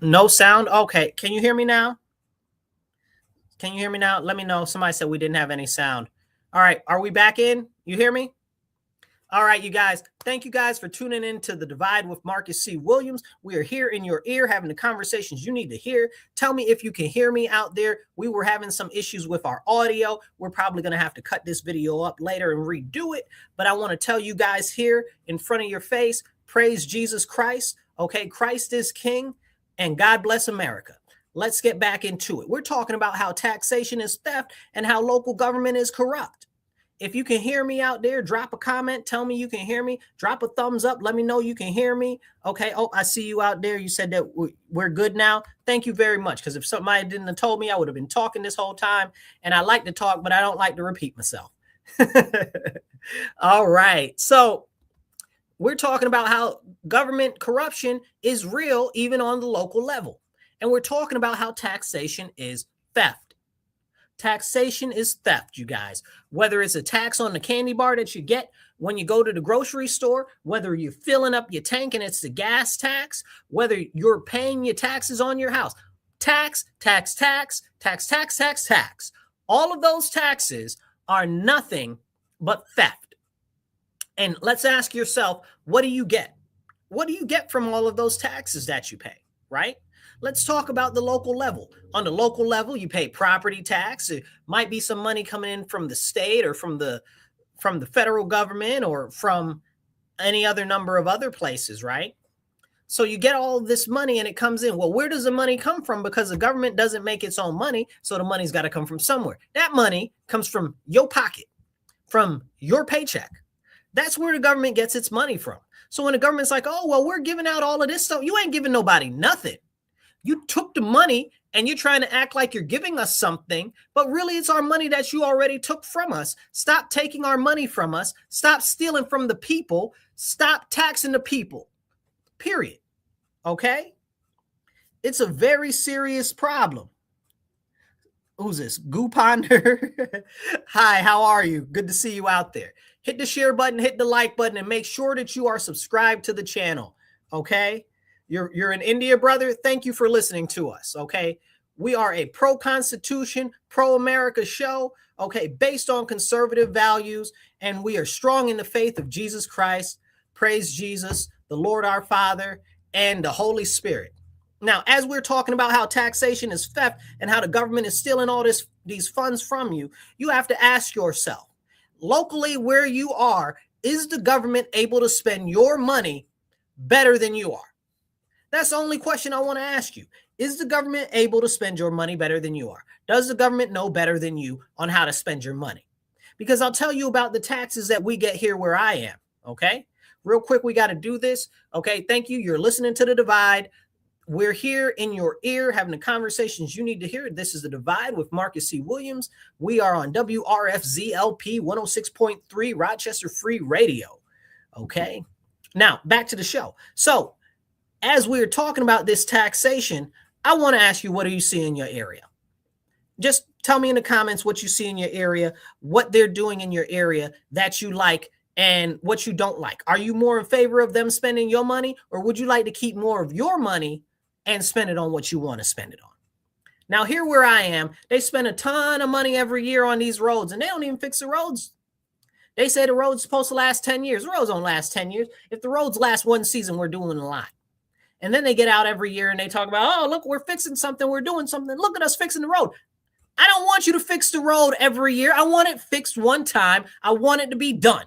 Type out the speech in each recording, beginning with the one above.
No sound. Okay. Can you hear me now? Can you hear me now? Let me know. Somebody said we didn't have any sound. All right. Are we back in? You hear me? All right, you guys. Thank you guys for tuning in to The Divide with Marcus C. Williams. We are here in your ear having the conversations you need to hear. Tell me if you can hear me out there. We were having some issues with our audio. We're probably going to have to cut this video up later and redo it. But I want to tell you guys here in front of your face, praise Jesus Christ. Okay, Christ is King and God bless America. Let's get back into it. We're talking about how taxation is theft and how local government is corrupt. If you can hear me out there, drop a comment. Tell me you can hear me. Drop a thumbs up. Let me know you can hear me. Okay. Oh, I see you out there. You said that we're good now. Thank you very much. Because if somebody didn't have told me, I would have been talking this whole time. And I like to talk, but I don't like to repeat myself. All right. So we're talking about how government corruption is real, even on the local level. And we're talking about how taxation is theft. Taxation is theft, you guys. Whether it's a tax on the candy bar that you get when you go to the grocery store, whether you're filling up your tank and it's the gas tax, whether you're paying your taxes on your house, tax. All of those taxes are nothing but theft. And let's ask yourself, what do you get? What do you get from all of those taxes that you pay, right? Let's talk about the local level. On the local level, you pay property tax. It might be some money coming in from the state or from the federal government or from any other number of other places, right? So you get all of this money and it comes in. Well, where does the money come from? Because the government doesn't make its own money, so the money's got to come from somewhere. That money comes from your pocket, from your paycheck. That's where the government gets its money from. So when the government's like, oh, well, we're giving out all of this stuff, you ain't giving nobody nothing. You took the money and you're trying to act like you're giving us something, but really it's our money that you already took from us. Stop taking our money from us. Stop stealing from the people. Stop taxing the people, period. Okay? It's a very serious problem. Who's this? Goo Ponder? Hi, how are you? Good to see you out there. Hit the share button, hit the like button, and make sure that you are subscribed to the channel, okay? You're in India, brother. Thank you for listening to us, okay? We are a pro-Constitution, pro-America show, okay, based on conservative values, and we are strong in the faith of Jesus Christ. Praise Jesus, the Lord our Father, and the Holy Spirit. Now, as we're talking about how taxation is theft and how the government is stealing all these funds from you, you have to ask yourself, locally where you are, is the government able to spend your money better than you are? That's the only question I want to ask you. Is the government able to spend your money better than you are? Does the government know better than you on how to spend your money? Because I'll tell you about the taxes that we get here where I am, okay? Real quick, we got to do this, okay? Thank you. You're listening to The Divide. We're here in your ear having the conversations you need to hear. This is The Divide with Marcus C. Williams. We are on WRFZLP 106.3 Rochester Free Radio, okay? Now, back to the show. So, as we're talking about this taxation, I want to ask you, what do you see in your area? Just tell me in the comments what you see in your area, what they're doing in your area that you like and what you don't like. Are you more in favor of them spending your money, or would you like to keep more of your money and spend it on what you want to spend it on? Now, here where I am, they spend a ton of money every year on these roads, and they don't even fix the roads. They say the road's supposed to last 10 years. The roads don't last 10 years. If the roads last one season, we're doing a lot. And then they get out every year and they talk about, oh, look, we're fixing something. We're doing something. Look at us fixing the road. I don't want you to fix the road every year. I want it fixed one time. I want it to be done.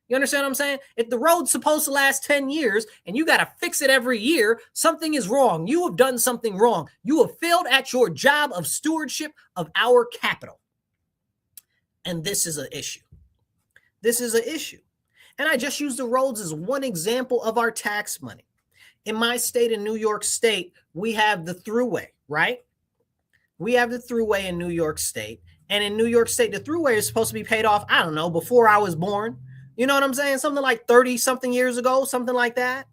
You understand what I'm saying? If the road's supposed to last 10 years and you got to fix it every year, something is wrong. You have done something wrong. You have failed at your job of stewardship of our capital. And this is an issue. This is an issue. And I just use the roads as one example of our tax money. In my state, in New York State, we have the thruway, right? We have the thruway in New York State. And in New York State, the thruway is supposed to be paid off, I don't know, before I was born. You know what I'm saying? Something like 30-something years ago, something like that.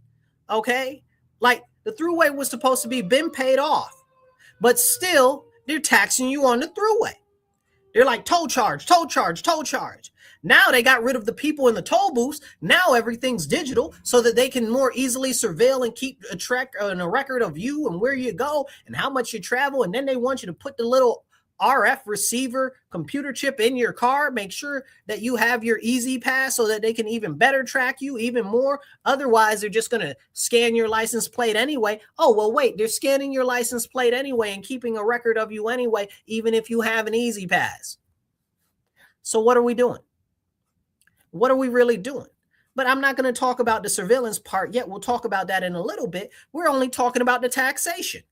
Okay? Like the thruway was supposed to be been paid off. But still, they're taxing you on the thruway. They're like toll charge, toll charge, toll charge. Now they got rid of the people in the toll booths. Now everything's digital so that they can more easily surveil and keep a track and a record of you and where you go and how much you travel. And then they want you to put the little RF receiver computer chip in your car. Make sure that you have your Easy Pass so that they can even better track you even more. Otherwise, they're just going to scan your license plate anyway. Oh, well, wait, they're scanning your license plate anyway and keeping a record of you anyway, even if you have an Easy Pass. So what are we doing? What are we really doing? But I'm not going to talk about the surveillance part yet. We'll talk about that in a little bit. We're only talking about the taxation.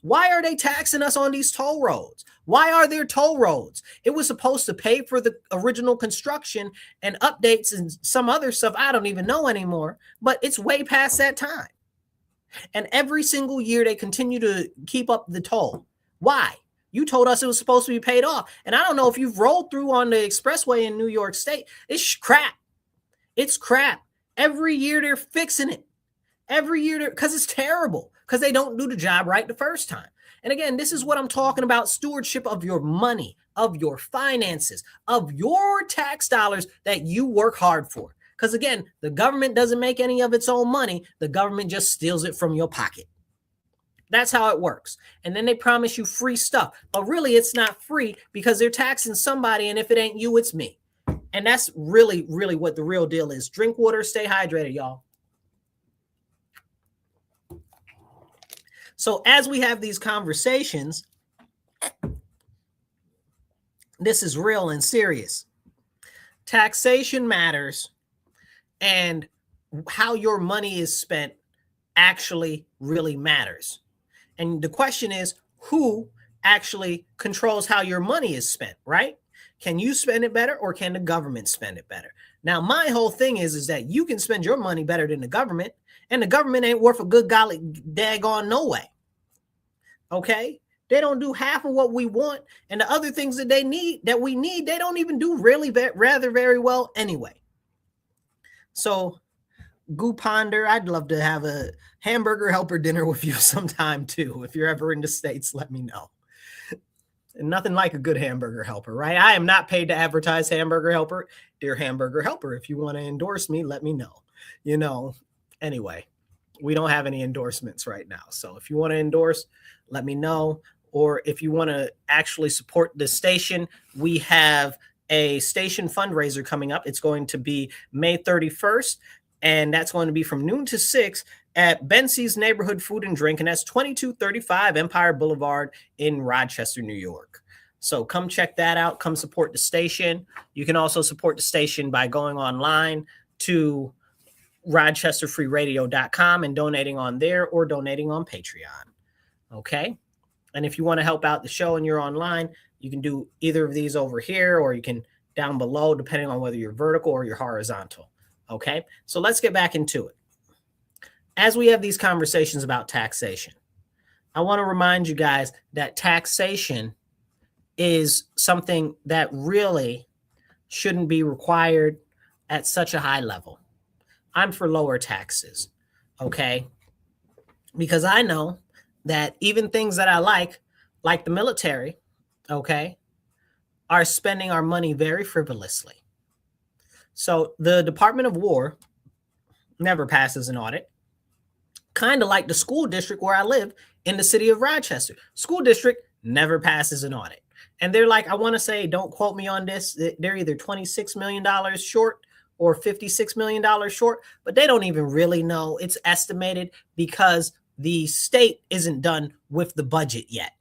Why are they taxing us on these toll roads? Why are there toll roads? It was supposed to pay for the original construction and updates and some other stuff. I don't even know anymore, but it's way past that time. And every single year they continue to keep up the toll. Why? You told us it was supposed to be paid off. And I don't know if you've rolled through on the expressway in New York State. It's crap. It's crap. Every year they're fixing it. Every year, because it's terrible, because they don't do the job right the first time. And again, this is what I'm talking about, stewardship of your money, of your finances, of your tax dollars that you work hard for. Because again, the government doesn't make any of its own money. The government just steals it from your pocket. That's how it works. And then they promise you free stuff. But really, it's not free because they're taxing somebody. And if it ain't you, it's me. And that's really, really what the real deal is. Drink water, stay hydrated, y'all. So as we have these conversations, this is real and serious. Taxation matters, and how your money is spent actually really matters. And the question is, who actually controls how your money is spent, right? Can you spend it better, or can the government spend it better? Now, my whole thing is that you can spend your money better than the government, and the government ain't worth a good golly daggone no way. Okay? They don't do half of what we want, and the other things that we need, they don't even do really rather very well anyway. So, Goo Ponder, I'd love to have a hamburger helper dinner with you sometime too. If you're ever in the States, let me know. And nothing like a good hamburger helper, right? I am not paid to advertise Hamburger Helper. Dear Hamburger Helper, if you want to endorse me, let me know. Anyway, we don't have any endorsements right now. So if you want to endorse, let me know. Or if you want to actually support the station, we have a station fundraiser coming up. It's going to be May 31st, and that's going to be from noon to 6 at Bensie's Neighborhood Food and Drink, and that's 2235 Empire Boulevard in Rochester, New York. So come check that out. Come support the station. You can also support the station by going online to rochesterfreeradio.com and donating on there, or donating on Patreon. Okay? And if you want to help out the show and you're online, you can do either of these over here, or you can down below, depending on whether you're vertical or you're horizontal. Okay? So let's get back into it. As we have these conversations about taxation, I want to remind you guys that taxation is something that really shouldn't be required at such a high level. I'm for lower taxes, okay? Because I know that even things that I like the military, okay, are spending our money very frivolously. So the Department of War never passes an audit. Kind of like the school district where I live in the city of Rochester. School district never passes an audit. And they're like, I want to say, don't quote me on this, they're either $26 million short or $56 million short, but they don't even really know. It's estimated because the state isn't done with the budget yet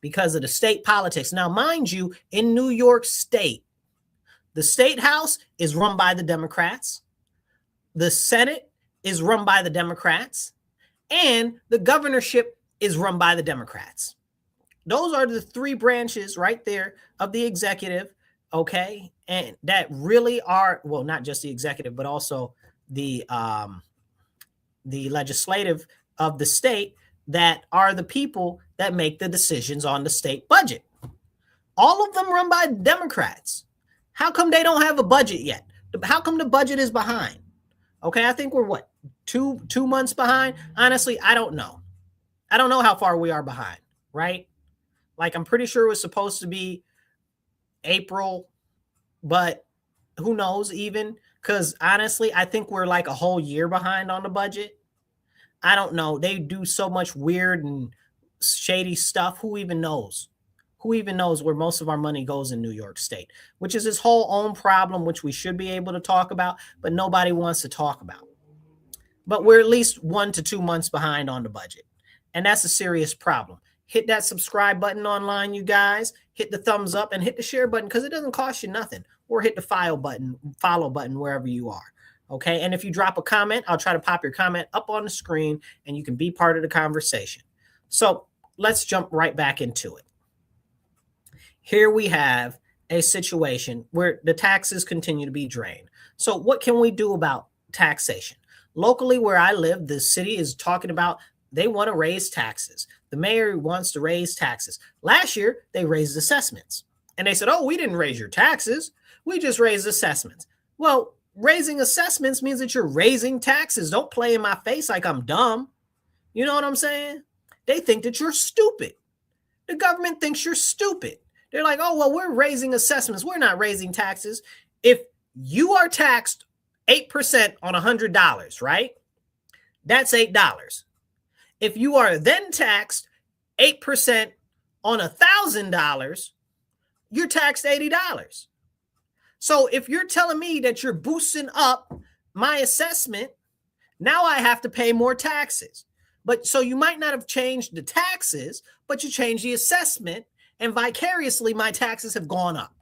because of the state politics. Now, mind you, in New York State, the state house is run by the Democrats. The Senate is run by the Democrats, and the governorship is run by the Democrats. Those are the three branches right there of the executive, okay? And that really are, well, not just the executive, but also the legislative of the state, that are the people that make the decisions on the state budget. All of them run by Democrats. How come they don't have a budget yet? How come the budget is behind? Okay, I think we're what, two months behind? Honestly, I don't know. I don't know how far we are behind, right? Like, I'm pretty sure it was supposed to be April, but who knows even? Because honestly, I think we're like a whole year behind on the budget. I don't know. They do so much weird and shady stuff. Who even knows? Who even knows where most of our money goes in New York State, which is its whole own problem, which we should be able to talk about, but nobody wants to talk about. But we're at least 1 to 2 months behind on the budget. And that's a serious problem. Hit that subscribe button online, you guys. Hit the thumbs up and hit the share button because it doesn't cost you nothing. Or hit the follow button wherever you are. Okay. And if you drop a comment, I'll try to pop your comment up on the screen and you can be part of the conversation. So let's jump right back into it. Here we have a situation where the taxes continue to be drained. So what can we do about taxation? Locally, where I live, the city is talking about they want to raise taxes. The mayor wants to raise taxes. Last year, they raised assessments. And they said, oh, we didn't raise your taxes. We just raised assessments. Well, raising assessments means that you're raising taxes. Don't play in my face like I'm dumb. You know what I'm saying? They think that you're stupid. The government thinks you're stupid. They're like, oh, well, we're raising assessments. We're not raising taxes. If you are taxed 8% on $100, right? That's $8. If you are then taxed 8% on $1,000, you're taxed $80. So if you're telling me that you're boosting up my assessment, now I have to pay more taxes. But so you might not have changed the taxes, but you changed the assessment, and vicariously my taxes have gone up.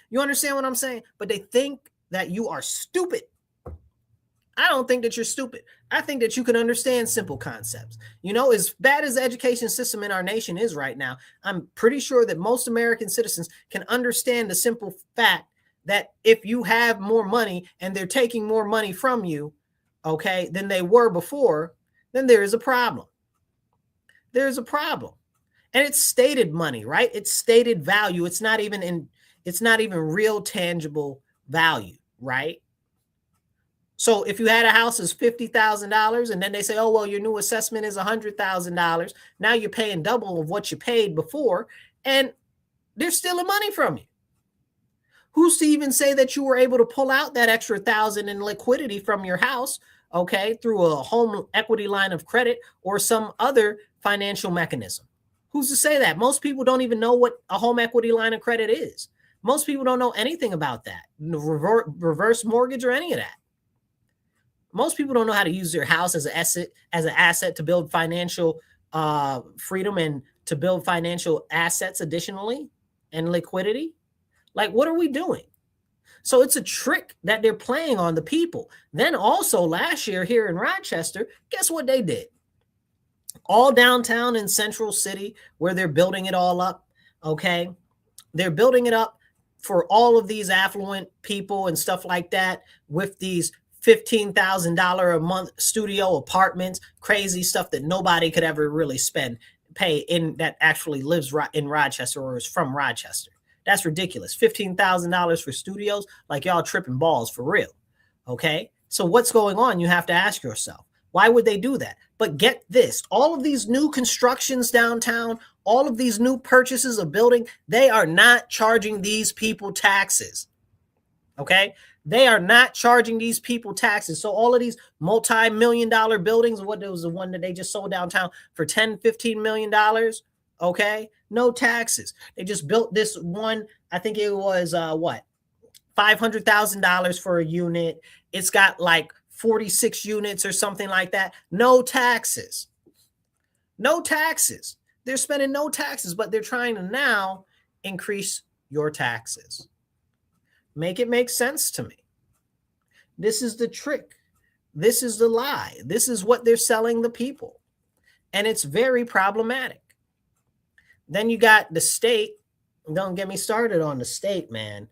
You understand what I'm saying? But they think that you are stupid. I don't think that you're stupid. I think that you can understand simple concepts. You know, as bad as the education system in our nation is right now, I'm pretty sure that most American citizens can understand the simple fact that if you have more money and they're taking more money from you, okay, than they were before, then there is a problem. There's a problem. And it's stated money, right? It's stated value. It's not even real tangible value, right? So if you had a house that's $50,000 and then they say, oh, well, your new assessment is $100,000. Now you're paying double of what you paid before, and they're stealing money from you. Who's to even say that you were able to pull out that extra $1,000 in liquidity from your house, okay, through a home equity line of credit or some other financial mechanism? Who's to say that? Most people don't even know what a home equity line of credit is. Most people don't know anything about that, reverse mortgage or any of that. Most people don't know how to use their house as an asset to build financial freedom and to build financial assets additionally and liquidity. Like, what are we doing? So it's a trick that they're playing on the people. Then also last year here in Rochester, guess what they did? All downtown in Central City where they're building it all up, okay? They're building it up for all of these affluent people and stuff like that with these $15,000 a month studio apartments, crazy stuff that nobody could ever really pay in that actually lives in Rochester or is from Rochester. That's ridiculous. $15,000 for studios, like y'all tripping balls for real. Okay. So what's going on? You have to ask yourself, why would they do that? But get this, all of these new constructions downtown, all of these new purchases of building, they are not charging these people taxes. Okay. They are not charging these people taxes. So all of these multi-million-dollar buildings, what was the one that they just sold downtown for $10-15 million? Okay. No taxes. They just built this one. I think it was $500,000 for a unit. It's got like 46 units or something like that. No taxes. No taxes. They're spending no taxes, but they're trying to now increase your taxes. Make it make sense to me. This is the trick. This is the lie. This is what they're selling the people. And it's very problematic. Then you got the state. Don't get me started on the state, man.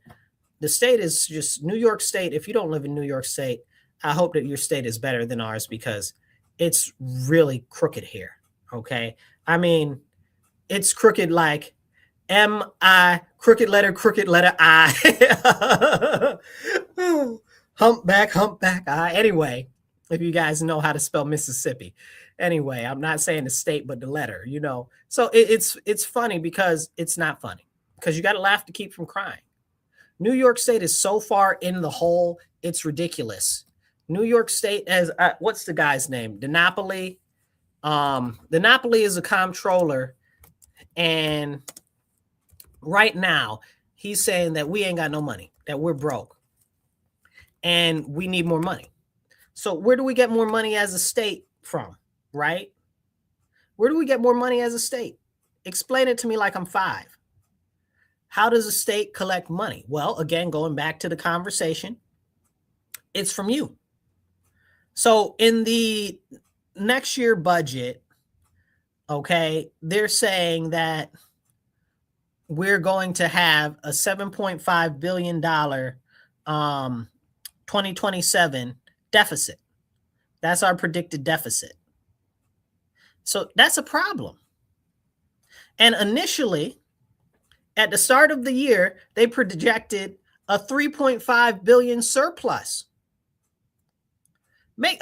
The state is just New York State. If you don't live in New York State, I hope that your state is better than ours because it's really crooked here. Okay. I mean, it's crooked like M-I, crooked letter I. Humpback I. Anyway, if you guys know how to spell Mississippi. Anyway, I'm not saying the state, but the letter, you know. So it's funny because it's not funny. because you got to laugh to keep from crying. New York State is so far in the hole, it's ridiculous. New York State has, what's the guy's name? DiNapoli. DiNapoli is a comptroller, and right now he's saying that we ain't got no money, that we're broke, and we need more money. So where do we get more money as a state from, right? Where do we get more money as a state? Explain it to me like I'm 5. How does a state collect money? Well, again, going back to the conversation, it's from you. So in the next year budget, okay, they're saying that we're going to have a $7.5 billion 2027 deficit. That's our predicted deficit. So that's a problem. And initially, at the start of the year, they projected a $3.5 billion surplus.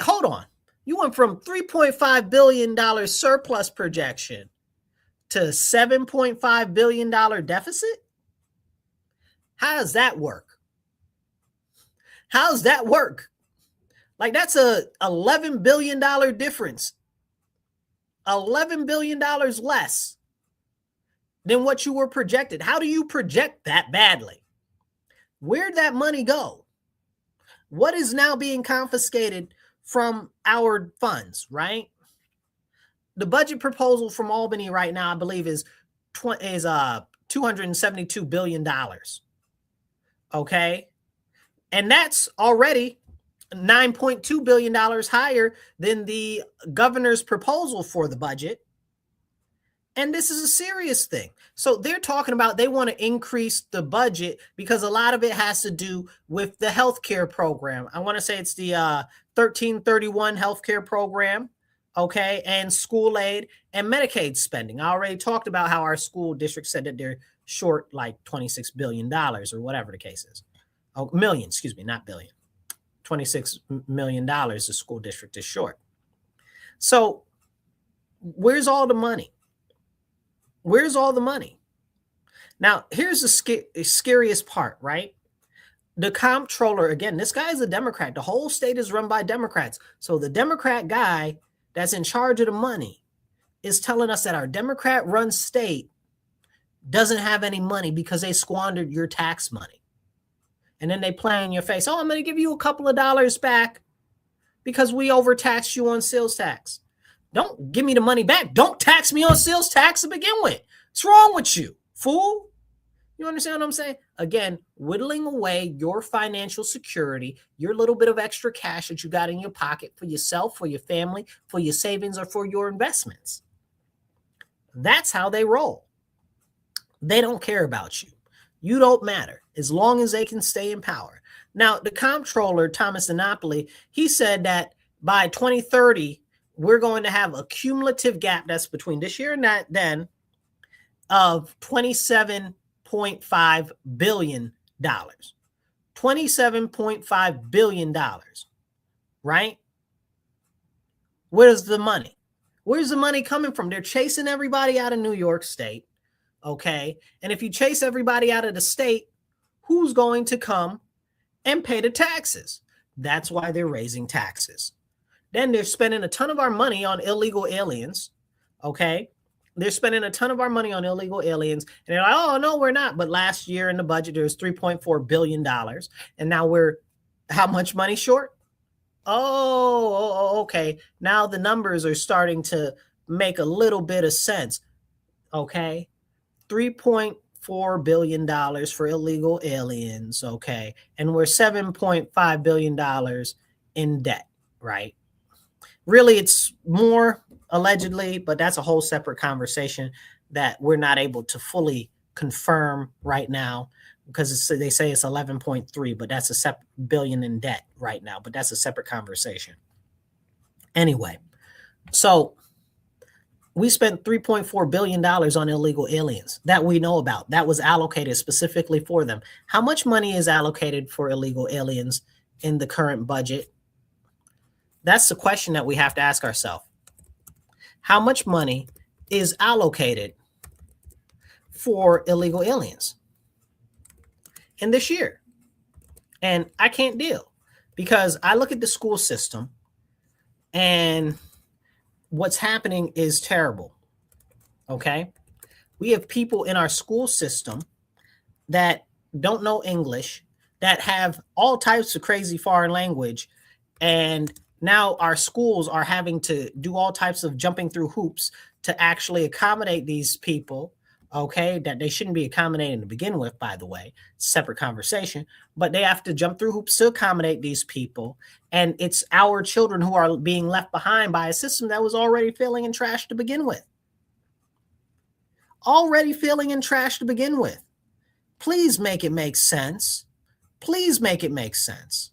Hold on. You went from $3.5 billion surplus projection to $7.5 billion deficit? How does that work? How's that work? Like, that's a $11 billion difference. $11 billion less than what you were projected. How do you project that badly? Where'd that money go? What is now being confiscated from our funds, right? The budget proposal from Albany right now, I believe, is $272 billion. Okay? And that's already $9.2 billion higher than the governor's proposal for the budget. And this is a serious thing. So they're talking about they want to increase the budget because a lot of it has to do with the healthcare program. I want to say it's the 1331 healthcare program, okay, and school aid and Medicaid spending. I already talked about how our school district said that they're short like $26 billion or whatever the case is. Oh, million, excuse me, not billion. $26 million the school district is short. So where's all the money? Where's all the money? Now, here's the scariest part, right? The comptroller, again, this guy is a Democrat. The whole state is run by Democrats. So the Democrat guy that's in charge of the money is telling us that our Democrat-run state doesn't have any money because they squandered your tax money. And then they play in your face, oh, I'm going to give you a couple of dollars back because we overtaxed you on sales tax. Don't give me the money back. Don't tax me on sales tax to begin with. What's wrong with you, fool? You understand what I'm saying? Again, whittling away your financial security, your little bit of extra cash that you got in your pocket for yourself, for your family, for your savings, or for your investments. That's how they roll. They don't care about you. You don't matter as long as they can stay in power. Now, the comptroller, Thomas DiNapoli, he said that by 2030, we're going to have a cumulative gap that's between this year and that then of $27.5 billion. $27.5 billion, right? Where's the money? Where's the money coming from? They're chasing everybody out of New York State, okay? And if you chase everybody out of the state, who's going to come and pay the taxes? That's why they're raising taxes. Then they're spending a ton of our money on illegal aliens, okay? They're spending a ton of our money on illegal aliens. And they're like, oh, no, we're not. But last year in the budget, there was $3.4 billion. And now we're how much money short? Oh, okay. Now the numbers are starting to make a little bit of sense, okay? $3.4 billion for illegal aliens, okay? And we're $7.5 billion in debt, right? Really, it's more allegedly, but that's a whole separate conversation that we're not able to fully confirm right now because they say it's 11.3, but that's a separate billion in debt right now, but that's a separate conversation. Anyway, so we spent $3.4 billion on illegal aliens that we know about. That was allocated specifically for them. How much money is allocated for illegal aliens in the current budget? That's the question that we have to ask ourselves. How much money is allocated for illegal aliens in this year. And I can't deal because I look at the school system and what's happening is terrible. Okay. We have people in our school system that don't know English, that have all types of crazy foreign language. And now our schools are having to do all types of jumping through hoops to actually accommodate these people. Okay, that they shouldn't be accommodating to begin with, by the way, separate conversation, but they have to jump through hoops to accommodate these people. And it's our children who are being left behind by a system that was already failing and trash to begin with. Already failing and trash to begin with. Please make it make sense. Please make it make sense.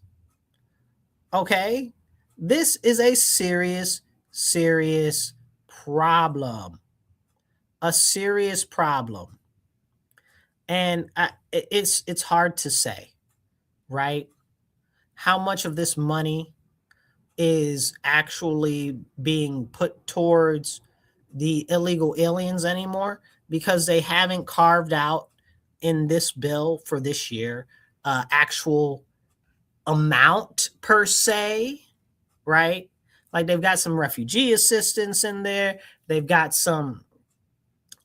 Okay? This is a serious, serious problem. A serious problem. And it's hard to say, right? How much of this money is actually being put towards the illegal aliens anymore, because they haven't carved out in this bill for this year actual amount per se, right? Like they've got some refugee assistance in there. They've got some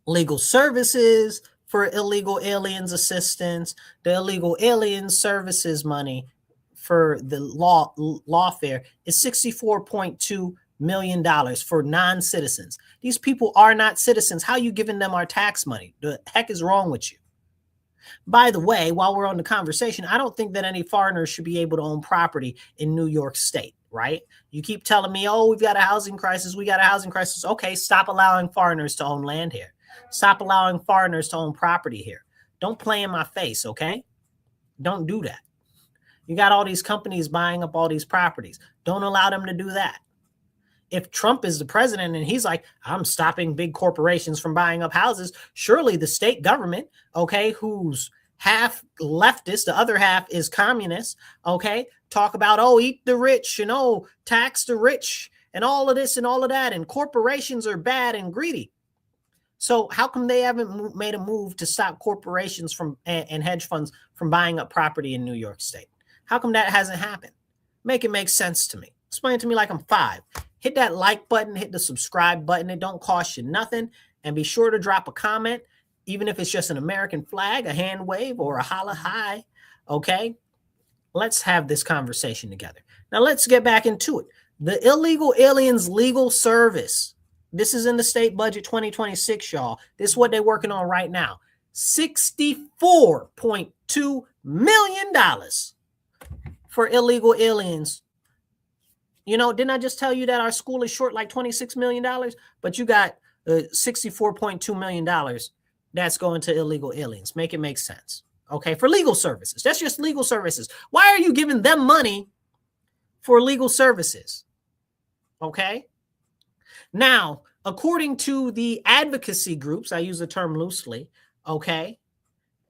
legal services for illegal aliens assistance. The illegal alien services money for the lawfare is $64.2 million for non-citizens. These people are not citizens. How are you giving them our tax money? The heck is wrong with you? By the way, while we're on the conversation, I don't think that any foreigners should be able to own property in New York State, right? You keep telling me, oh, we've got a housing crisis. We got a housing crisis. Okay, stop allowing foreigners to own land here. Stop allowing foreigners to own property here. Don't play in my face, okay? Don't do that. You got all these companies buying up all these properties. Don't allow them to do that. If Trump is the president and he's like, I'm stopping big corporations from buying up houses, surely the state government, okay, who's half leftist, the other half is communist, okay, talk about, oh, eat the rich and oh, tax the rich and all of this and all of that, and corporations are bad and greedy. So how come they haven't made a move to stop corporations from and hedge funds from buying up property in New York State? How come that hasn't happened? Make it make sense to me. Explain it to me like I'm 5. Hit that like button, hit the subscribe button. It don't cost you nothing. And be sure to drop a comment, even if it's just an American flag, a hand wave, or a holla hi. Okay? Let's have this conversation together. Now let's get back into it. The illegal aliens legal service. This is in the state budget 2026, y'all. This is what they're working on right now. $64.2 million for illegal aliens. You know, didn't I just tell you that our school is short like $26 million? But you got $64.2 million that's going to illegal aliens. Make it make sense. Okay, for legal services. That's just legal services. Why are you giving them money for legal services? Okay. Now, according to the advocacy groups, I use the term loosely, okay?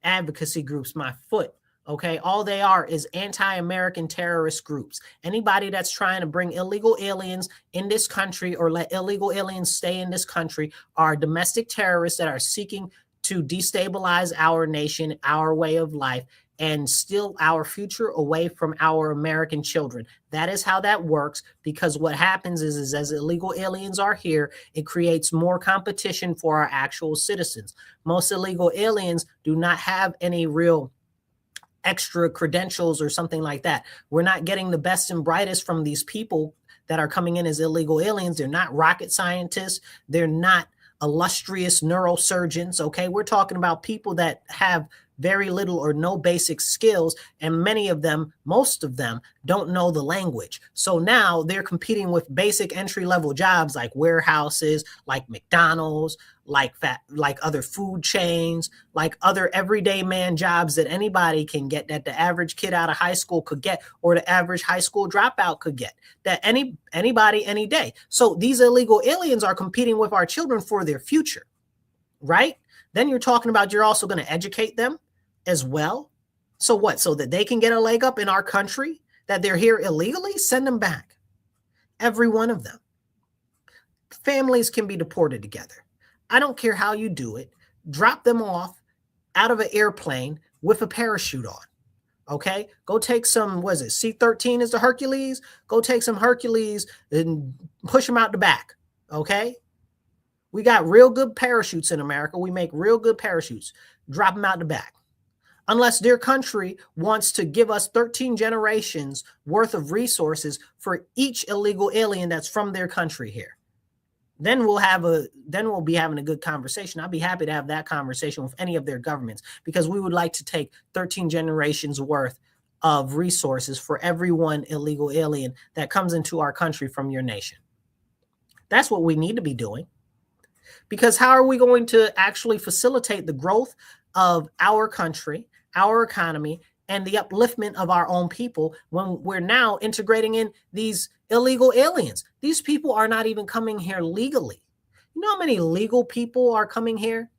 Advocacy groups, my foot, okay? All they are is anti-American terrorist groups. Anybody that's trying to bring illegal aliens in this country or let illegal aliens stay in this country are domestic terrorists that are seeking to destabilize our nation, our way of life, and steal our future away from our American children. That is how that works, because what happens is as illegal aliens are here, it creates more competition for our actual citizens. Most illegal aliens do not have any real extra credentials or something like that. We're not getting the best and brightest from these people that are coming in as illegal aliens. They're not rocket scientists. They're not illustrious neurosurgeons, okay? We're talking about people that have very little or no basic skills, and many of them, most of them, don't know the language. So now they're competing with basic entry-level jobs like warehouses, like McDonald's, like other food chains, like other everyday man jobs that anybody can get, that the average kid out of high school could get, or the average high school dropout could get, that anybody any day. So these illegal aliens are competing with our children for their future, right? Then you're talking about you're also going to educate them as well. So what? So that they can get a leg up in our country, that they're here illegally? Send them back. Every one of them. Families can be deported together. I don't care how you do it. drop them off out of an airplane with a parachute on. Okay, go take some, what is it, C-13 is the Hercules? Go take some Hercules and push them out the back. Okay, we got real good parachutes in America. We make real good parachutes. Drop them out the back. Unless their country wants to give us 13 generations worth of resources for each illegal alien that's from their country here. Then we'll be having a good conversation. I'll be happy to have that conversation with any of their governments, because we would like to take 13 generations worth of resources for every one illegal alien that comes into our country from your nation. That's what we need to be doing. Because how are we going to actually facilitate the growth of our country, our economy, and the upliftment of our own people when we're now integrating in these illegal aliens? These people are not even coming here legally. You know how many legal people are coming here?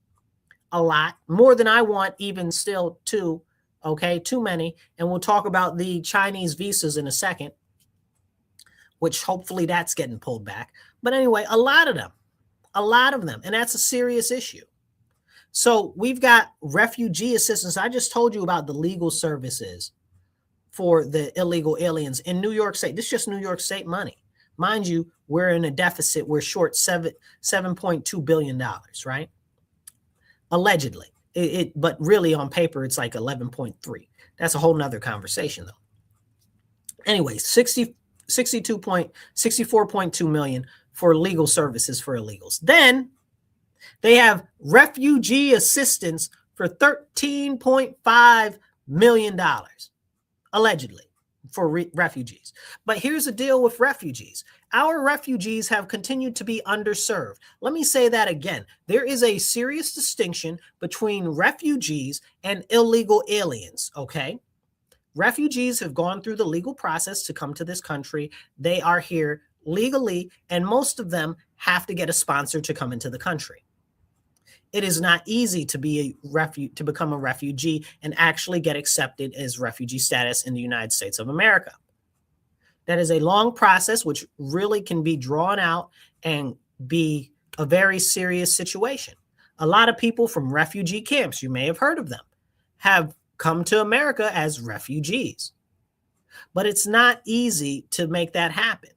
A lot. More than I want, even still, too. Okay, too many. And we'll talk about the Chinese visas in a second, which hopefully that's getting pulled back. But anyway, a lot of them. And that's a serious issue. So we've got refugee assistance. I just told you about the legal services for the illegal aliens in New York State. This is just New York State money. Mind you, we're in a deficit. We're short $7.2 billion, right? Allegedly. But really on paper, it's like 11.3. That's a whole nother conversation, though. Anyway, 64.2 million for legal services for illegals. Then they have refugee assistance for $13.5 million, allegedly, for refugees. But here's the deal with refugees. Our refugees have continued to be underserved. Let me say that again. There is a serious distinction between refugees and illegal aliens, okay? Refugees have gone through the legal process to come to this country. They are here legally, and most of them have to get a sponsor to come into the country. It is not easy to become a refugee and actually get accepted as refugee status in the United States of America. That is a long process, which really can be drawn out and be a very serious situation. A lot of people from refugee camps, you may have heard of them, have come to America as refugees. But it's not easy to make that happen.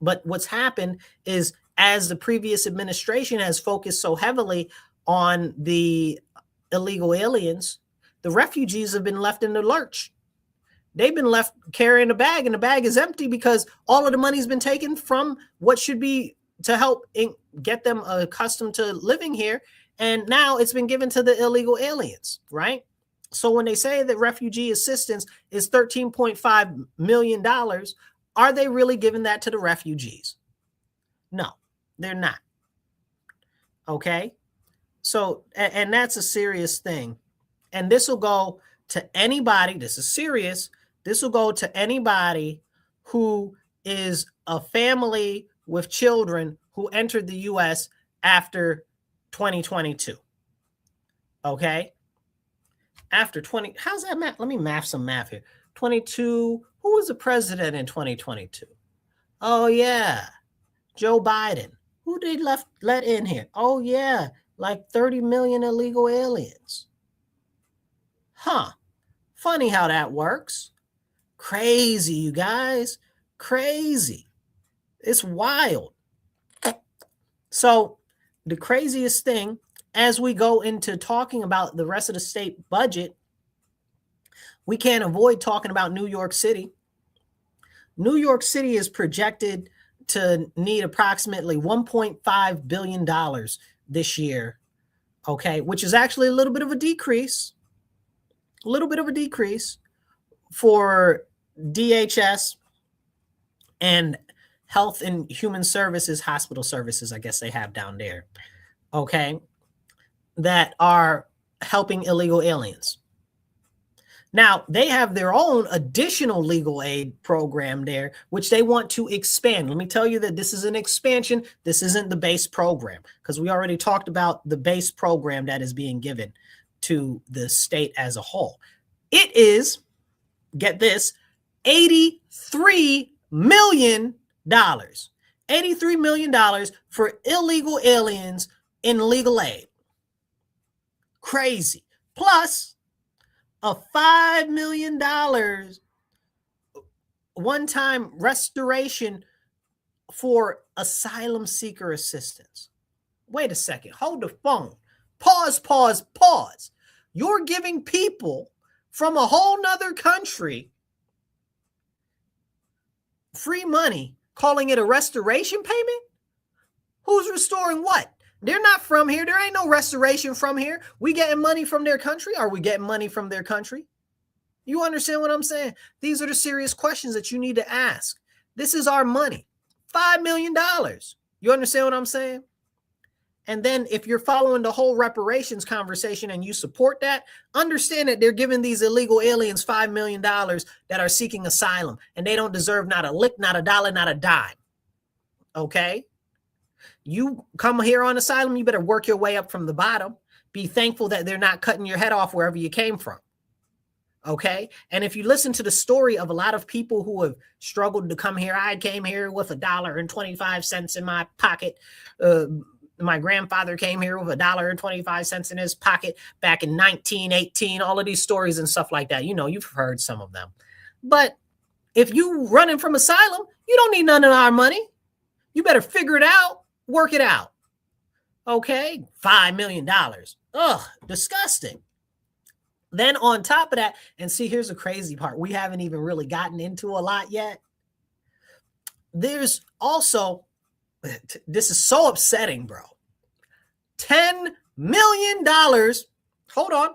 But what's happened is, as the previous administration has focused so heavily on the illegal aliens, the refugees have been left in the lurch. They've been left carrying a bag, and the bag is empty because all of the money's been taken from what should be to help get them accustomed to living here. And now it's been given to the illegal aliens, right? So when they say that refugee assistance is $13.5 million, are they really giving that to the refugees? No, they're not. Okay? So, and that's a serious thing. And this will go to anybody, this is serious, this will go to anybody who is a family with children who entered the U.S. after 2022. Okay? After 20, how's that math? Let me math some math here. 22, who was the president in 2022? Oh, yeah, Joe Biden. Who they let in here? Oh, yeah, like 30 million illegal aliens. Huh. Funny how that works. Crazy, you guys. Crazy. It's wild. So the craziest thing, as we go into talking about the rest of the state budget, we can't avoid talking about New York City. New York City is projected to need approximately $1.5 billion this year, okay, which is actually a little bit of a decrease for DHS and Health and Human Services, hospital services, I guess they have down there, okay, that are helping illegal aliens. Now, they have their own additional legal aid program there, which they want to expand. Let me tell you that this is an expansion. This isn't the base program, because we already talked about the base program that is being given to the state as a whole. It is, get this, $83 million. $83 million for illegal aliens in legal aid. Crazy. Plus a $5 million one-time restoration for asylum seeker assistance. Wait a second. Hold the phone. Pause. You're giving people from a whole nother country free money, calling it a restoration payment? Who's restoring what? They're not from here. There ain't no restoration from here. We getting money from their country? Are we getting money from their country? You understand what I'm saying? These are the serious questions that you need to ask. This is our money. $5 million. You understand what I'm saying? And then if you're following the whole reparations conversation and you support that, understand that they're giving these illegal aliens $5 million that are seeking asylum, and they don't deserve not a lick, not a dollar, not a dime. Okay? You come here on asylum, you better work your way up from the bottom. Be thankful that they're not cutting your head off wherever you came from. Okay? And if you listen to the story of a lot of people who have struggled to come here, I came here with $1.25 in my pocket. My grandfather came here with $1.25 in his pocket back in 1918, all of these stories and stuff like that. You know, you've heard some of them. But if you running from asylum, you don't need none of our money. You better figure it out, work it out. Okay? $5 million. Ugh, disgusting. Then on top of that, and see, here's the crazy part. We haven't even really gotten into a lot yet. There's also, this is so upsetting, bro. $10 million. Hold on.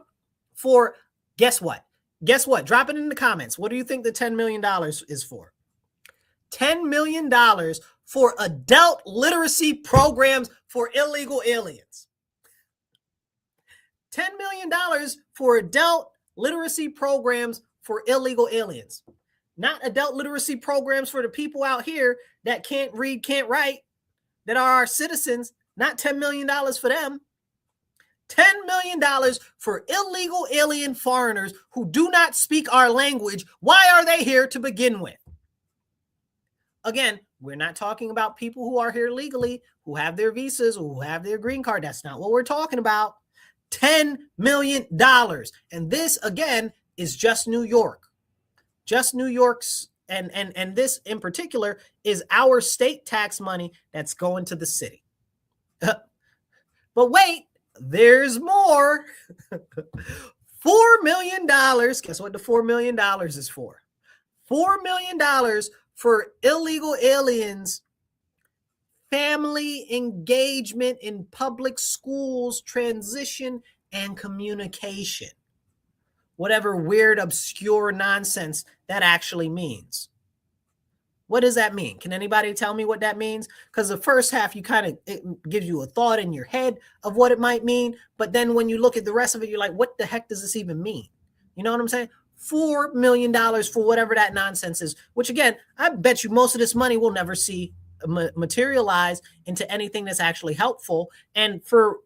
For guess what? Guess what? Drop it in the comments. What do you think the $10 million is for? $10 million for adult literacy programs for illegal aliens. $10 million for adult literacy programs for illegal aliens. Not adult literacy programs for the people out here that can't read, can't write, that are our citizens. Not $10 million for them. $10 million for illegal alien foreigners who do not speak our language. Why are they here to begin with? Again, we're not talking about people who are here legally, who have their visas, who have their green card. That's not what we're talking about. $10 million. And this, again, is just New York. Just New York's, and this in particular is our state tax money that's going to the city. But wait, there's more. $4 million. Guess what the $4 million is for? $4 million for illegal aliens, family engagement in public schools, transition, and communication. Whatever weird, obscure nonsense that actually means. What does that mean? Can anybody tell me what that means? Because the first half, it gives you a thought in your head of what it might mean. But then when you look at the rest of it, you're like, what the heck does this even mean? You know what I'm saying? $4 million for whatever that nonsense is, which again, I bet you most of this money will never see materialize into anything that's actually helpful. And for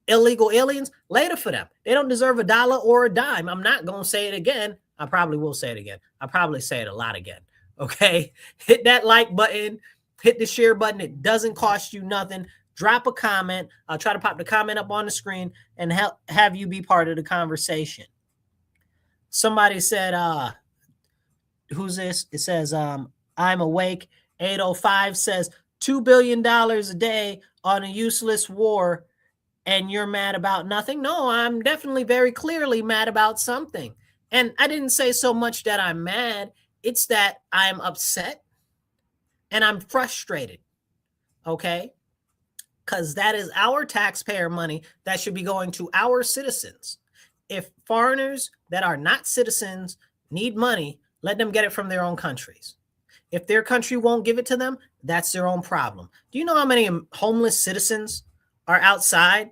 illegal aliens, later for them. They don't deserve a dollar or a dime. I'm not going to say it again. I probably will say it again. I'll probably say it a lot again. Okay. Hit that like button, hit the share button. It doesn't cost you nothing. Drop a comment. I'll try to pop the comment up on the screen and have you be part of the conversation. Somebody said, who's this? It says, I'm awake. 805 says $2 billion a day on a useless war and you're mad about nothing. No, I'm definitely very clearly mad about something. And I didn't say so much that I'm mad. It's that I'm upset and I'm frustrated. Okay? Because that is our taxpayer money that should be going to our citizens. If foreigners that are not citizens need money, let them get it from their own countries. If their country won't give it to them, that's their own problem. Do you know how many homeless citizens are outside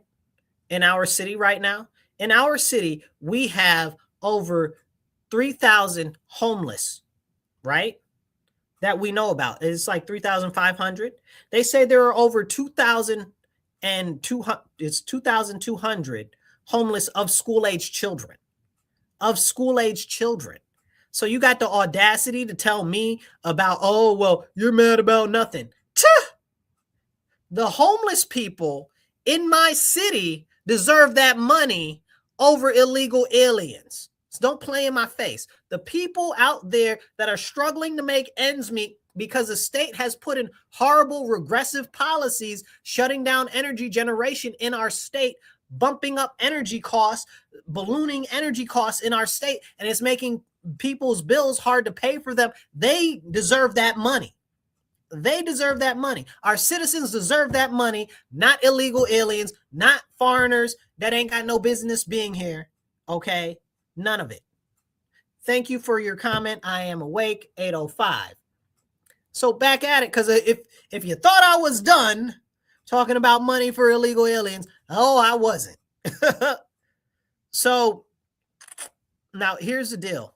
in our city right now? In our city, we have over 3,000 homeless, right? That we know about. It's like 3,500. They say there are over 2,200. It's 2,200 homeless of school-age children. So you got the audacity to tell me about, oh, well, you're mad about nothing. The homeless people in my city deserve that money over illegal aliens. So don't play in my face. The people out there that are struggling to make ends meet because the state has put in horrible regressive policies, shutting down energy generation in our state, bumping up energy costs, ballooning energy costs in our state, and it's making people's bills hard to pay for them. They deserve that money. They deserve that money. Our citizens deserve that money, not illegal aliens, not foreigners that ain't got no business being here. Okay? None of it. Thank you for your comment. I am awake, 8:05. So back at it, because if you thought I was done talking about money for illegal aliens, oh, I wasn't. So now here's the deal.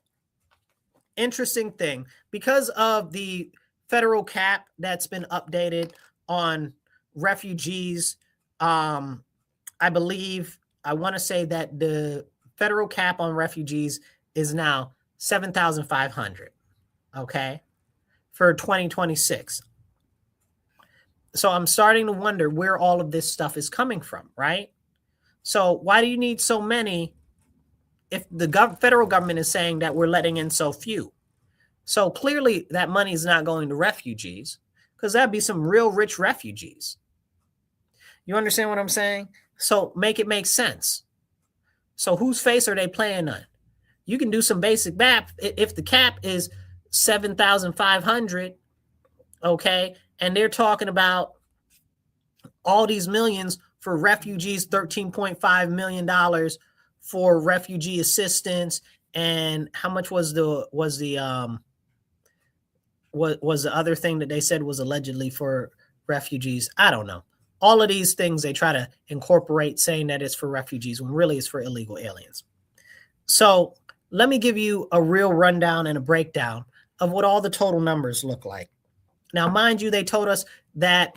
Interesting thing. Because of the federal cap that's been updated on refugees, I believe, I want to say that the federal cap on refugees is now 7,500, okay, for 2026. So I'm starting to wonder where all of this stuff is coming from, right? So why do you need so many if the federal government is saying that we're letting in so few? So clearly that money is not going to refugees, because that'd be some real rich refugees. You understand what I'm saying? So make it make sense. So whose face are they playing on? You can do some basic math. If the cap is 7,500, okay, and they're talking about all these millions for refugees, $13.5 million for refugee assistance, and how much was the other thing that they said was allegedly for refugees? I don't know. All of these things they try to incorporate, saying that it's for refugees when really it's for illegal aliens. So let me give you a real rundown and a breakdown of what all the total numbers look like. Now, mind you, they told us that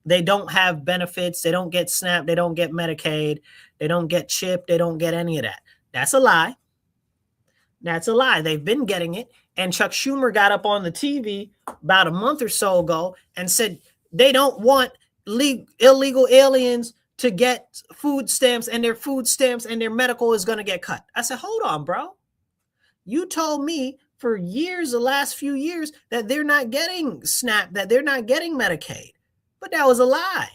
they don't have benefits. They don't get SNAP. They don't get Medicaid. They don't get CHIP. They don't get any of that. That's a lie. That's a lie. They've been getting it. And Chuck Schumer got up on the TV about a month or so ago and said they don't want illegal aliens to get food stamps, and their food stamps and their medical is going to get cut. I said, hold on, bro. You told me for years, the last few years, that they're not getting SNAP, that they're not getting Medicaid. But that was a lie.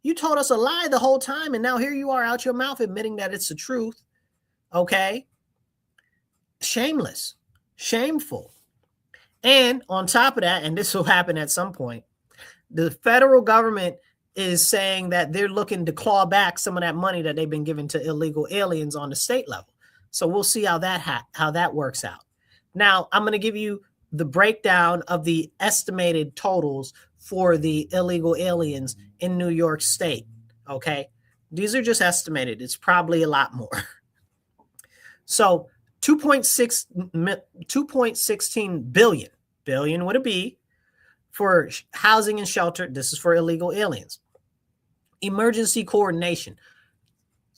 You told us a lie the whole time, and now here you are out your mouth admitting that it's the truth. Okay? Shameless. Shameful. And on top of that, and this will happen at some point, the federal government is saying that they're looking to claw back some of that money that they've been giving to illegal aliens on the state level. So we'll see how that works out. Now, I'm going to give you the breakdown of the estimated totals for the illegal aliens in New York State. Okay? These are just estimated. It's probably a lot more. So 2.16 billion would it be for housing and shelter? This is for illegal aliens. Emergency coordination,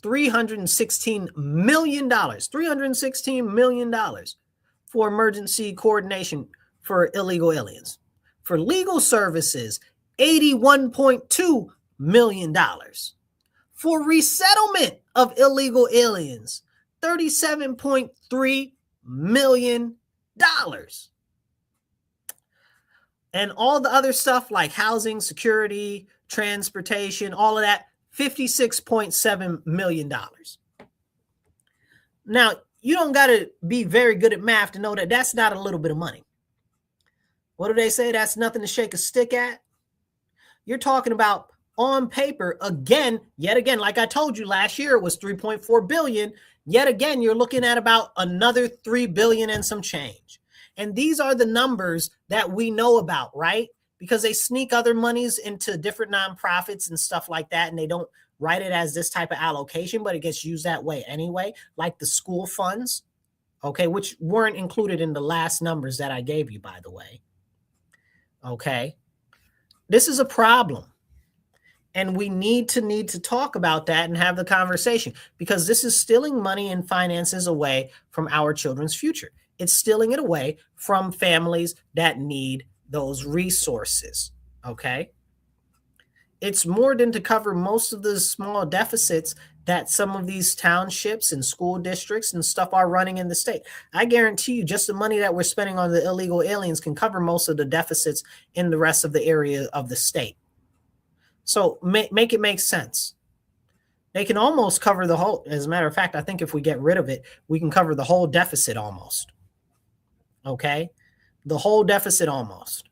$316 million. $316 million for emergency coordination for illegal aliens. For legal services, $81.2 million. For resettlement of illegal aliens, $37.3 million. And all the other stuff like housing, security, transportation, all of that, $56.7 million. Now, you don't got to be very good at math to know that that's not a little bit of money. What do they say? That's nothing to shake a stick at. You're talking about on paper, yet again, like I told you last year, it was 3.4 billion. Yet again, you're looking at about another 3 billion and some change. And these are the numbers that we know about, right? Because they sneak other monies into different nonprofits and stuff like that. And they don't write it as this type of allocation, but it gets used that way anyway, like the school funds, okay, which weren't included in the last numbers that I gave you, by the way. Okay. This is a problem. And we need to talk about that and have the conversation, because this is stealing money and finances away from our children's future. It's stealing it away from families that need those resources. Okay. It's more than to cover most of the small deficits that some of these townships and school districts and stuff are running in the state. I guarantee you, just the money that we're spending on the illegal aliens can cover most of the deficits in the rest of the area of the state. So make it make sense. They can almost cover the whole. As a matter of fact, I think if we get rid of it, we can cover the whole deficit almost. Okay? The whole deficit almost.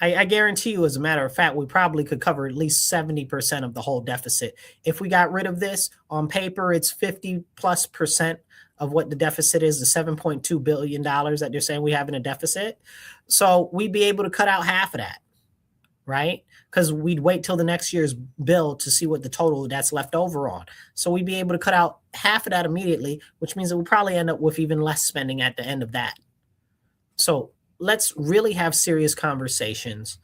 I guarantee you, as a matter of fact, we probably could cover at least 70% of the whole deficit. If we got rid of this, on paper, it's 50+% of what the deficit is, the $7.2 billion that they're saying we have in a deficit. So we'd be able to cut out half of that, right? Because we'd wait till the next year's bill to see what the total that's left over on. So we'd be able to cut out half of that immediately, which means that we'll probably end up with even less spending at the end of that. So let's really have serious conversations.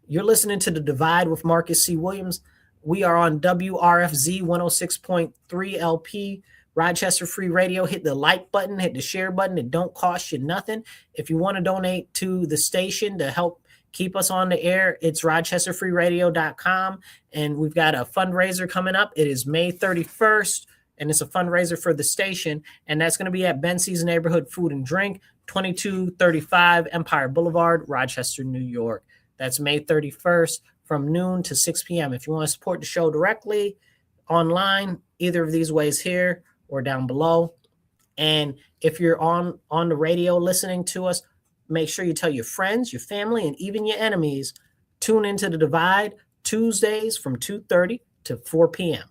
You're listening to The Divide with Marcus C. Williams. We are on WRFZ 106.3 LP, Rochester Free Radio. Hit the like button, hit the share button. It don't cost you nothing. If you want to donate to the station to help keep us on the air, it's rochesterfreeradio.com. And we've got a fundraiser coming up. It is May 31st, and it's a fundraiser for the station. And that's going to be at Bensie's Neighborhood Food and Drink, 2235 Empire Boulevard, Rochester, New York. That's May 31st from noon to 6 p.m. If you want to support the show directly online, either of these ways here or down below. And if you're on the radio listening to us, make sure you tell your friends, your family, and even your enemies, tune into The Divide Tuesdays from 2:30 to 4 p.m.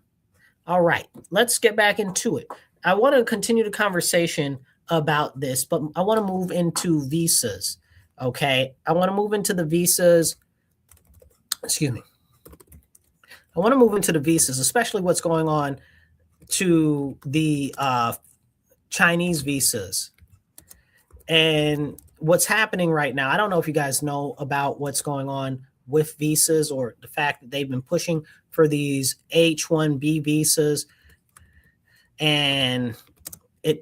All right, let's get back into it. I want to continue the conversation about this, but I want to move into visas. Okay, I want to move into the visas. Excuse me. I want to move into the visas, especially what's going on to the Chinese visas and what's happening right now. I don't know if you guys know about what's going on with visas or the fact that they've been pushing for these H-1B visas and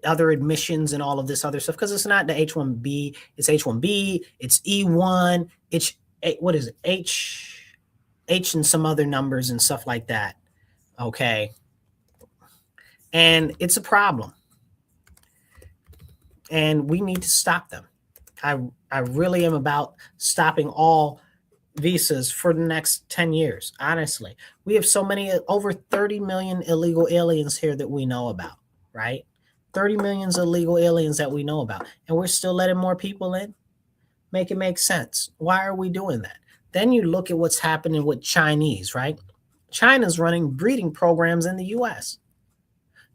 other admissions and all of this other stuff, because it's not the H-1B, it's H-1B, it's E-1, it's what is it? H and some other numbers and stuff like that. Okay. And it's a problem. And we need to stop them. I really am about stopping all visas for the next 10 years. Honestly, we have so many, over 30 million illegal aliens here that we know about, right? 30 million illegal aliens that we know about, and we're still letting more people in. Make it make sense. Why are we doing that? Then you look at what's happening with Chinese, right? China's running breeding programs in the U.S.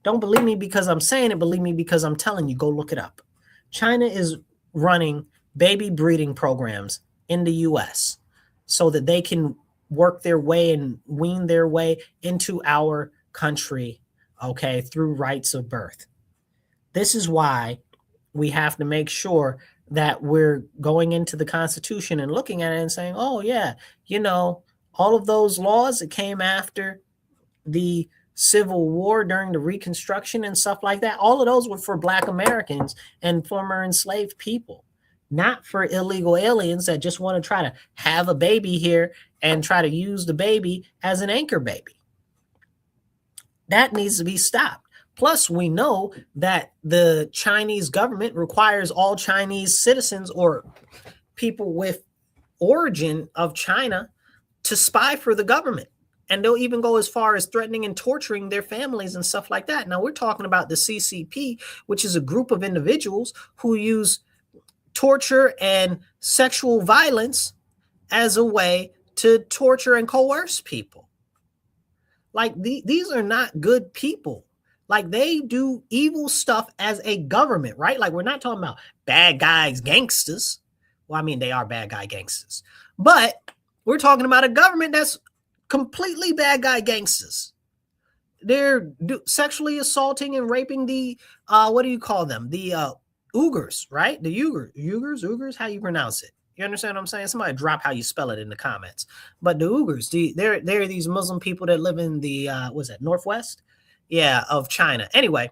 Don't believe me because I'm saying it. Believe me because I'm telling you. Go look it up. China is running baby breeding programs in the U.S. so that they can work their way and wean their way into our country, okay, through rights of birth. This is why we have to make sure that we're going into the Constitution and looking at it and saying, oh, yeah, you know, all of those laws that came after the Civil War during the Reconstruction and stuff like that, all of those were for Black Americans and former enslaved people, not for illegal aliens that just want to try to have a baby here and try to use the baby as an anchor baby. That needs to be stopped. Plus, we know that the Chinese government requires all Chinese citizens or people with origin of China to spy for the government. And they'll even go as far as threatening and torturing their families and stuff like that. Now, we're talking about the CCP, which is a group of individuals who use torture and sexual violence as a way to torture and coerce people. Like, these are not good people. Like, they do evil stuff as a government, right? Like, we're not talking about bad guys, gangsters. Well, I mean, they are bad guy gangsters. But we're talking about a government that's completely bad guy gangsters. They're sexually assaulting and raping the, what do you call them? The Uyghurs, right? The Uyghurs, how you pronounce it? You understand what I'm saying? Somebody drop how you spell it in the comments. But the Uyghurs, they're these Muslim people that live in the, what's that, Northwest? Yeah, of China. Anyway,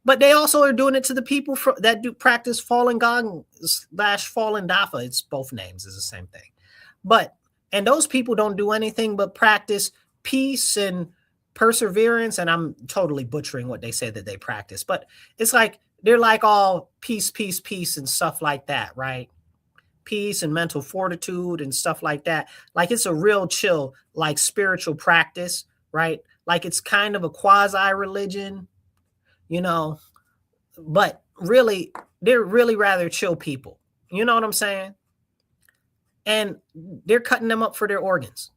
but they also are doing it to the people that do practice Falun Gong / Falun Dafa. It's both names is the same thing. But And those people don't do anything but practice peace and perseverance. And I'm totally butchering what they say that they practice, but it's like they're like all peace, peace, peace, and stuff like that, right? Peace and mental fortitude and stuff like that. Like it's a real chill, like spiritual practice, right? Like it's kind of a quasi religion, you know, but really, they're really rather chill people. You know what I'm saying? And they're cutting them up for their organs.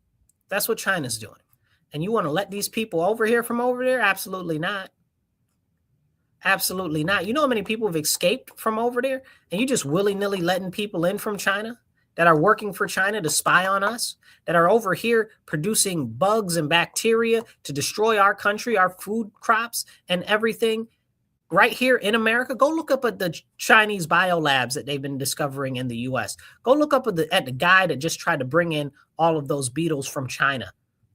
That's what China's doing. And you want to let these people over here from over there? Absolutely not. Absolutely not. You know how many people have escaped from over there? And you just willy-nilly letting people in from China that are working for China to spy on us, that are over here producing bugs and bacteria to destroy our country, our food crops, and everything right here in America. Go look up at the Chinese biolabs that they've been discovering in the US. Go look up at the guy that just tried to bring in all of those beetles from China.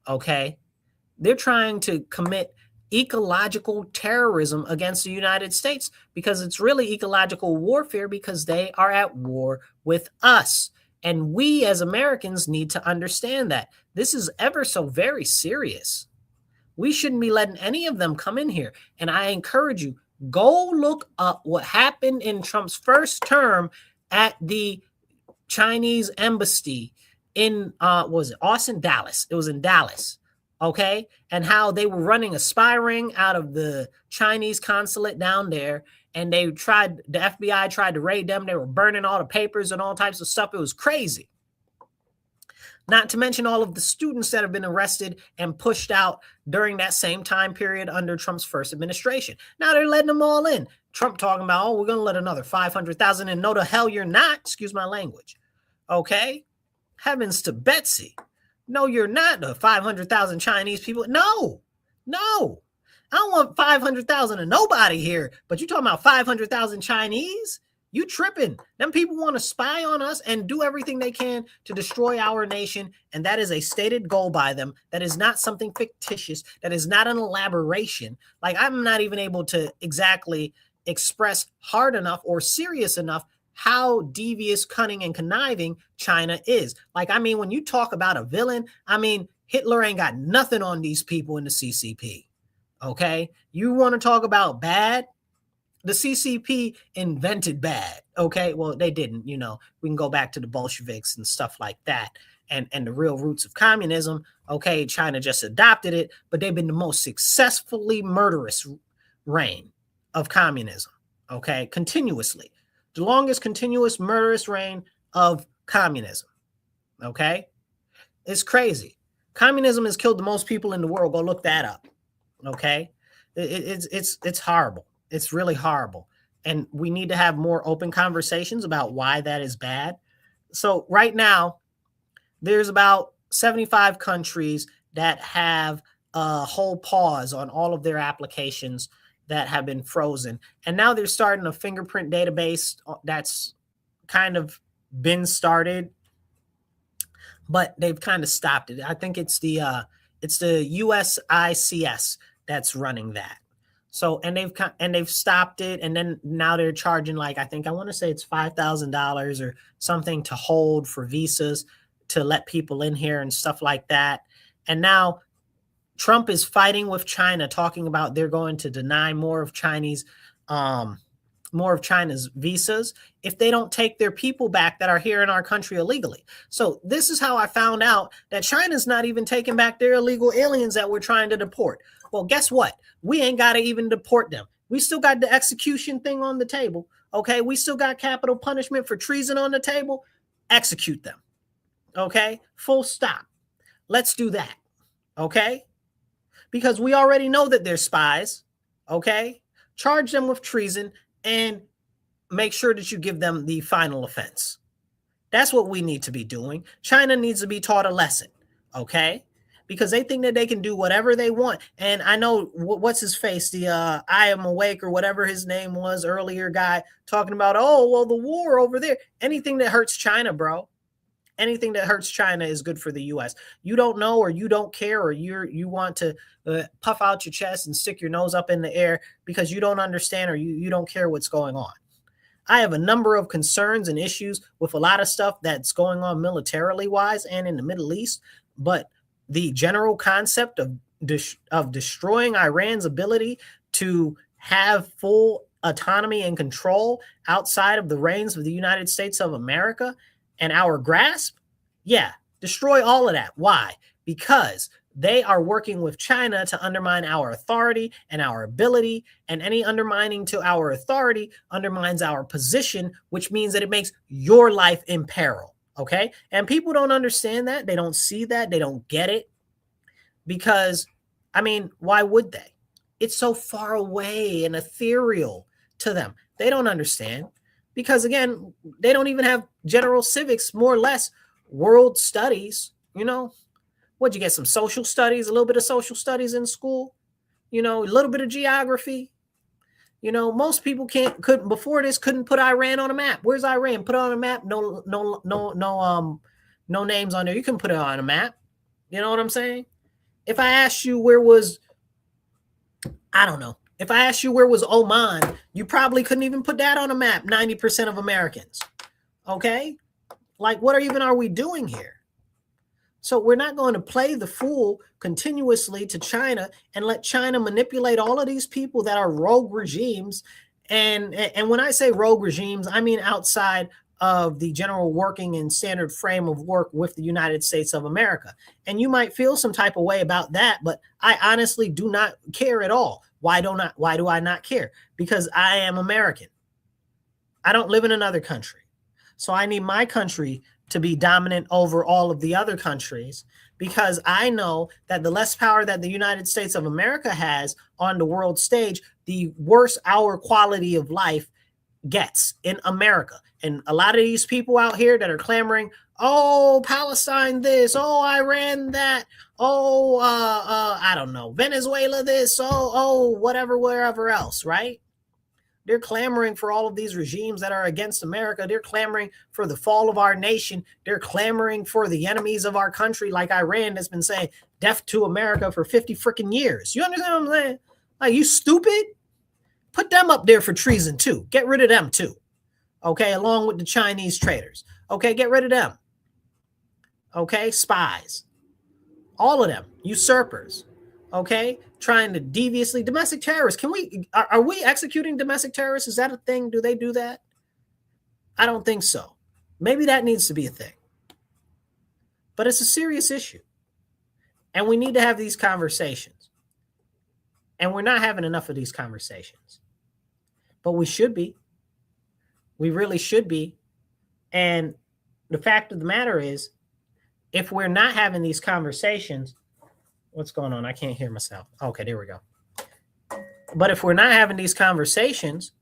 Okay? They're trying to commit ecological terrorism against the United States because it's really ecological warfare because they are at war with us. And we as Americans need to understand that this is ever so very serious. We shouldn't be letting any of them come in here. And I encourage you, go look up what happened in Trump's first term at the Chinese embassy in, was it Austin? Dallas. It was in Dallas. Okay. And how they were running a spy ring out of the Chinese consulate down there. And the FBI tried to raid them. They were burning all the papers and all types of stuff. It was crazy. Not to mention all of the students that have been arrested and pushed out during that same time period under Trump's first administration. Now they're letting them all in. Trump talking about, oh, we're going to let another 500,000 in. No, the hell you're not. Excuse my language. Okay. Heavens to Betsy. No, you're not the 500,000 Chinese people. No. I don't want 500,000 of nobody here, but you talking about 500,000 Chinese? You tripping. Them people want to spy on us and do everything they can to destroy our nation. And that is a stated goal by them. That is not something fictitious. That is not an elaboration. Like I'm not even able to exactly express hard enough or serious enough how devious, cunning, and conniving China is. Like, I mean, when you talk about a villain, I mean, Hitler ain't got nothing on these people in the CCP. Okay? You want to talk about bad? The CCP invented bad. Okay? Well, they didn't, you know. We can go back to the Bolsheviks and stuff like that and the real roots of communism. Okay? China just adopted it, but they've been the most successfully murderous reign of communism. Okay? Continuously. The longest continuous murderous reign of communism. Okay? It's crazy. Communism has killed the most people in the world. Go look that up. Okay? It's horrible. It's really horrible. And we need to have more open conversations about why that is bad. So right now, there's about 75 countries that have a whole pause on all of their applications that have been frozen. And now they're starting a fingerprint database that's kind of been started, but they've kind of stopped it. I think it's the USICS that's running that. So, and they've stopped it. And then now they're charging like, I want to say it's $5,000 or something to hold for visas to let people in here and stuff like that. And now Trump is fighting with China, talking about they're going to deny more of China's visas if they don't take their people back that are here in our country illegally. So this is how I found out that China's not even taking back their illegal aliens that we're trying to deport. Well, guess what? We ain't got to even deport them. We still got the execution thing on the table. Okay. We still got capital punishment for treason on the table. Execute them. Okay. Full stop. Let's do that. Okay. Because we already know that they're spies, okay? Charge them with treason and make sure that you give them the final offense. That's what we need to be doing. China needs to be taught a lesson, okay? Because they think that they can do whatever they want. And I know, what's his face? The I Am Awake or whatever his name was earlier guy talking about, oh, well, the war over there. Anything that hurts China, bro. Anything that hurts China is good for the U.S. You don't know, or you don't care, or you want to puff out your chest and stick your nose up in the air because you don't understand or you don't care what's going on. I have a number of concerns and issues with a lot of stuff that's going on militarily wise and in the Middle East. But the general concept of destroying Iran's ability to have full autonomy and control outside of the reigns of the United States of America and our grasp, yeah, destroy all of that. Why? Because they are working with China to undermine our authority and our ability, and any undermining to our authority undermines our position, which means that it makes your life in peril. Okay. And people don't understand that. They don't see that. They don't get it because, I mean, why would they? It's so far away and ethereal to them. They don't understand because, again, they don't even have general civics, more or less world studies. You know, what'd you get? Some social studies, a little bit of social studies in school, you know, a little bit of geography. You know, most people couldn't before this couldn't put Iran on a map. Where's Iran? Put it on a map. No names on there. You can put it on a map. You know what I'm saying? If I asked you where was, I don't know. If I asked you where was Oman, you probably couldn't even put that on a map. 90% of Americans. Okay? Like, what are we doing here? So we're not going to play the fool continuously to China and let China manipulate all of these people that are rogue regimes. And when I say rogue regimes, I mean outside of the general working and standard frame of work with the United States of America. And you might feel some type of way about that, but I honestly do not care at all. Why do I not care? Because I am American. I don't live in another country. So I need my country to be dominant over all of the other countries, because I know that the less power that the United States of America has on the world stage, the worse our quality of life gets in America. And a lot of these people out here that are clamoring, oh, Palestine this, oh, Iran that, oh, I don't know, Venezuela this, oh, whatever, wherever else, right? They're clamoring for all of these regimes that are against America. They're clamoring for the fall of our nation. They're clamoring for the enemies of our country, like Iran that's been saying death to America for 50 freaking years. You understand what I'm saying? Like, you stupid? Put them up there for treason too. Get rid of them too. Okay, along with the Chinese traitors. Okay, get rid of them. Okay, spies. All of them, usurpers. Okay, trying to deviously, domestic terrorists. Are we executing domestic terrorists? Is that a thing? Do they do that? I don't think so. Maybe that needs to be a thing. But it's a serious issue. And we need to have these conversations. And we're not having enough of these conversations. But we should be. We really should be. And the fact of the matter is, if we're not having these conversations, what's going on? I can't hear myself. Okay, there we go. But if we're not having these conversations,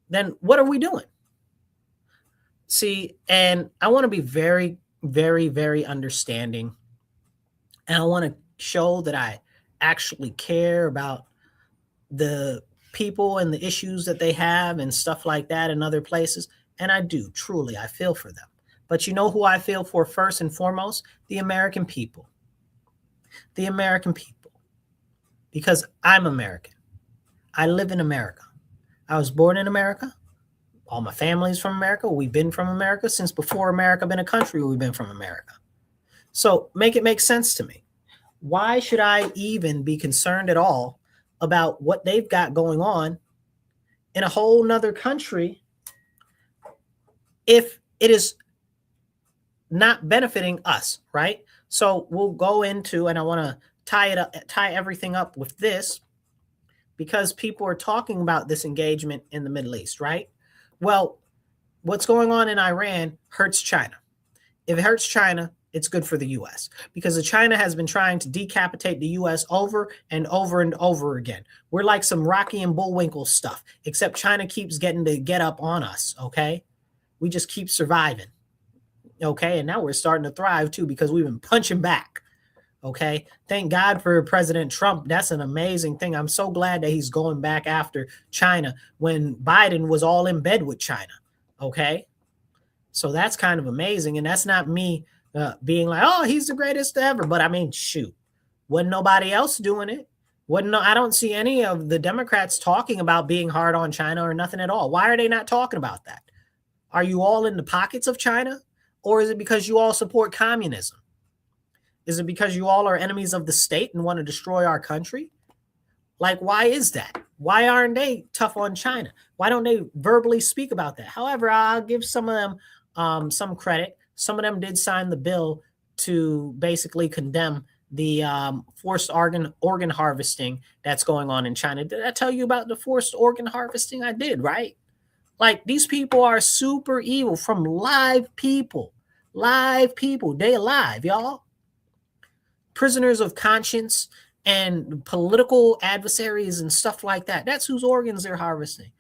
then what are we doing? See, and I want to be very, very, very understanding. And I want to show that I actually care about the people and the issues that they have and stuff like that in other places. And I do, truly, I feel for them. But you know who I feel for first and foremost? The American people. The American people. Because I'm American. I live in America. I was born in America. All my family's from America. We've been from America since before America been a country. We've been from America. So make it make sense to me. Why should I even be concerned at all about what they've got going on in a whole nother country if it is not benefiting us, right? So we'll go into, and I want to tie everything up with this, because people are talking about this engagement in the Middle East, right? Well, what's going on in Iran hurts China. If it hurts China, it's good for the U.S. because China has been trying to decapitate the U.S. over and over and over again. We're like some Rocky and Bullwinkle stuff, except China keeps getting to get up on us, okay? We just keep surviving. Okay, and now we're starting to thrive too because we've been punching back. Okay, thank God for President Trump. That's an amazing thing. I'm so glad that he's going back after China when Biden was all in bed with China. Okay, so that's kind of amazing. And that's not me being like, oh, he's the greatest ever. But I mean, shoot, wasn't nobody else doing it? I don't see any of the Democrats talking about being hard on China or nothing at all. Why are they not talking about that? Are you all in the pockets of China? Or is it because you all support communism? Is it because you all are enemies of the state and want to destroy our country? Like, why is that? Why aren't they tough on China? Why don't they verbally speak about that? However, I'll give some of them some credit. Some of them did sign the bill to basically condemn the forced organ harvesting that's going on in China. Did I tell you about the forced organ harvesting? I did, right? Like, these people are super evil, from live people. Live people. They alive, y'all. Prisoners of conscience and political adversaries and stuff like that. That's whose organs they're harvesting.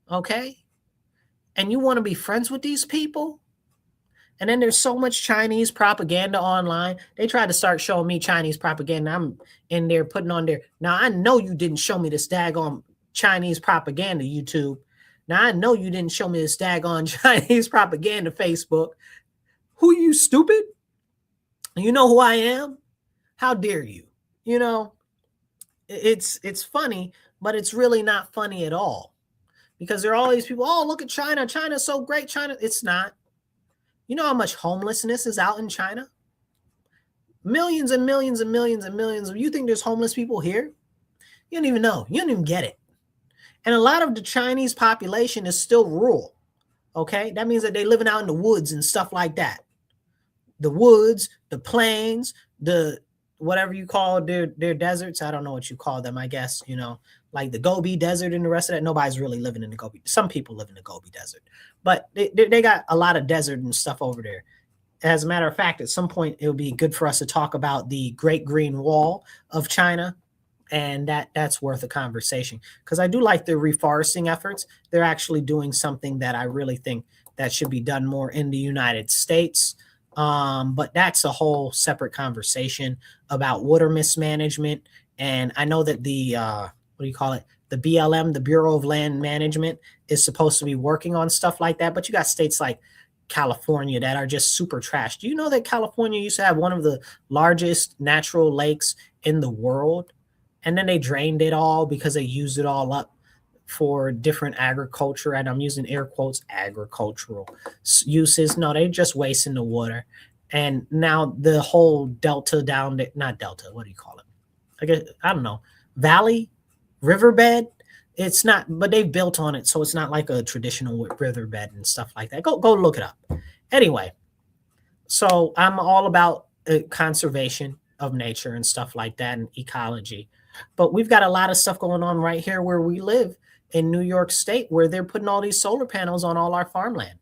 Okay? And you want to be friends with these people? And then there's so much Chinese propaganda online. They tried to start showing me Chinese propaganda. I'm in there putting on there. Now, I know you didn't show me this daggone Chinese propaganda, YouTube. Now, I know you didn't show me this daggone Chinese propaganda, Facebook. Who you, stupid? You know who I am? How dare you? You know, it's funny, but it's really not funny at all. Because there are all these people, oh, look at China. China's so great. China, it's not. You know how much homelessness is out in China? Millions and millions and millions and millions. You think there's homeless people here? You don't even know. You don't even get it. And a lot of the Chinese population is still rural. Okay? That means that they're living out in the woods and stuff like that. The woods, the plains, the whatever you call their deserts. I don't know what you call them, I guess, you know, like the Gobi Desert and the rest of that. Nobody's really living in the Gobi. Some people live in the Gobi Desert, but they got a lot of desert and stuff over there. As a matter of fact, at some point, it would be good for us to talk about the Great Green Wall of China. And that's worth a conversation, because I do like the reforesting efforts. They're actually doing something that I really think that should be done more in the United States. But that's a whole separate conversation about water mismanagement. And I know that the, what do you call it? The BLM, the Bureau of Land Management, is supposed to be working on stuff like that. But you got states like California that are just super trash. Do you know that California used to have one of the largest natural lakes in the world? And then they drained it all because they used it all up for different agriculture, and I'm using air quotes, agricultural uses. No, they're just wasting the water. And now the whole delta down there, not delta, what do you call it? I guess, I don't know, valley, riverbed. It's not, but they built on it, so it's not like a traditional riverbed and stuff like that. Go look it up. Anyway, so I'm all about conservation of nature and stuff like that, and ecology. But we've got a lot of stuff going on right here where we live in New York State, where they're putting all these solar panels on all our farmland.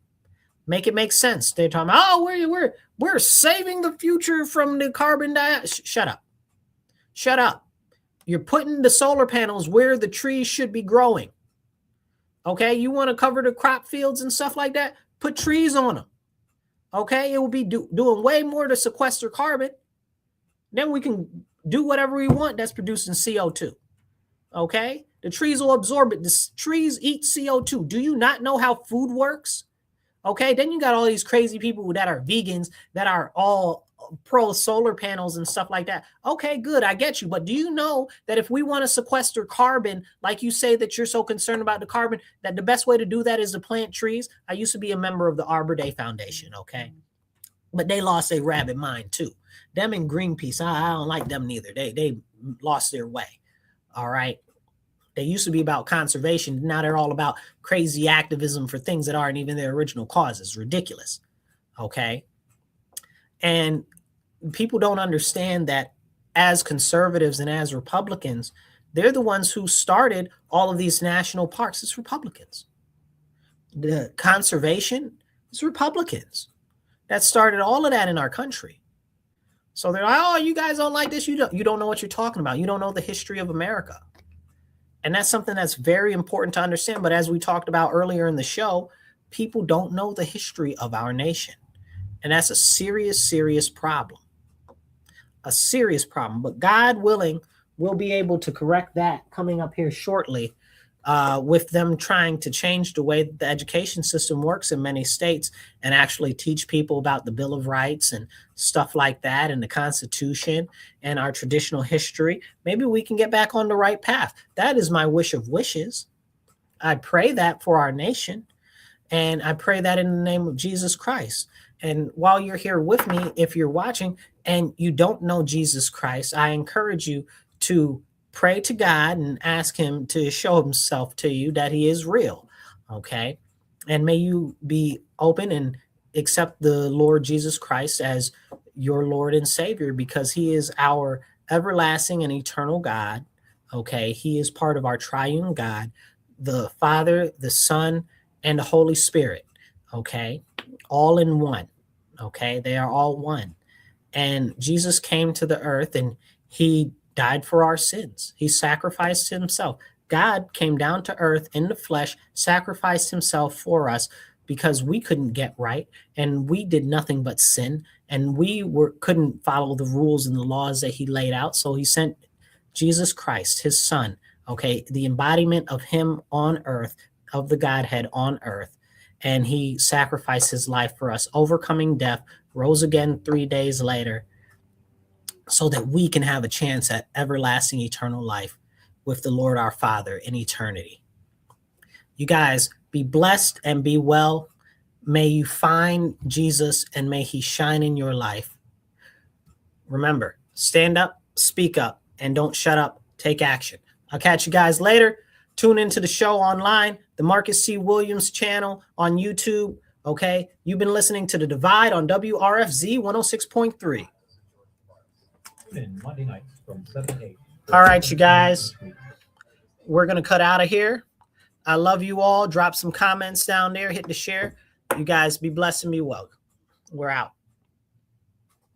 Make it make sense. They're talking about, oh, we're saving the future from the carbon dioxide. Shut up. Shut up. You're putting the solar panels where the trees should be growing. Okay, you want to cover the crop fields and stuff like that? Put trees on them. Okay, it will be doing way more to sequester carbon. Then we can do whatever we want that's producing CO2. Okay? The trees will absorb it. The trees eat CO2. Do you not know how food works? Okay? Then you got all these crazy people that are vegans that are all pro solar panels and stuff like that. Okay, good. I get you. But do you know that if we want to sequester carbon, like you say that you're so concerned about the carbon, that the best way to do that is to plant trees? I used to be a member of the Arbor Day Foundation. Okay? But they lost their rabbit mind too. Them and Greenpeace, I don't like them neither. They lost their way. All right. They used to be about conservation. Now they're all about crazy activism for things that aren't even their original causes. Ridiculous. Okay. And people don't understand that as conservatives and as Republicans, they're the ones who started all of these national parks. It's Republicans. The conservation is Republicans that started all of that in our country. So they're like, oh, you guys don't like this. You don't know what you're talking about. You don't know the history of America. And that's something that's very important to understand. But as we talked about earlier in the show, people don't know the history of our nation. And that's a serious, serious problem. A serious problem. But God willing, we'll be able to correct that coming up here shortly, with them trying to change the way the education system works in many states and actually teach people about the Bill of Rights and stuff like that, and the Constitution and our traditional history. Maybe we can get back on the right path. That is my wish of wishes. I pray that for our nation. And I pray that in the name of Jesus Christ. And while you're here with me, if you're watching and you don't know Jesus Christ, I encourage you to pray to God and ask him to show himself to you that he is real. Okay. And may you be open and accept the Lord Jesus Christ as your Lord and Savior, because he is our everlasting and eternal God. Okay. He is part of our triune God, the Father, the Son, and the Holy Spirit. Okay. All in one. Okay. They are all one. And Jesus came to the earth and he died for our sins. He sacrificed himself. God came down to earth in the flesh, sacrificed himself for us because we couldn't get right and we did nothing but sin, and we couldn't follow the rules and the laws that he laid out. So he sent Jesus Christ, his son, okay, the embodiment of him on earth, of the Godhead on earth. And he sacrificed his life for us, overcoming death, rose again 3 days later, so that we can have a chance at everlasting eternal life with the Lord our Father in eternity. You guys be blessed and be well. May you find Jesus and may he shine in your life. Remember, stand up, speak up, and don't shut up. Take action. I'll catch you guys later. Tune into the show online, the Marcus C. Williams channel on YouTube. Okay. You've been listening to The Divide on WRFZ 106.3. Monday nights from 7 to 8. All right, you guys. We're going to cut out of here. I love you all. Drop some comments down there. Hit the share. You guys be blessed and be well. We're out.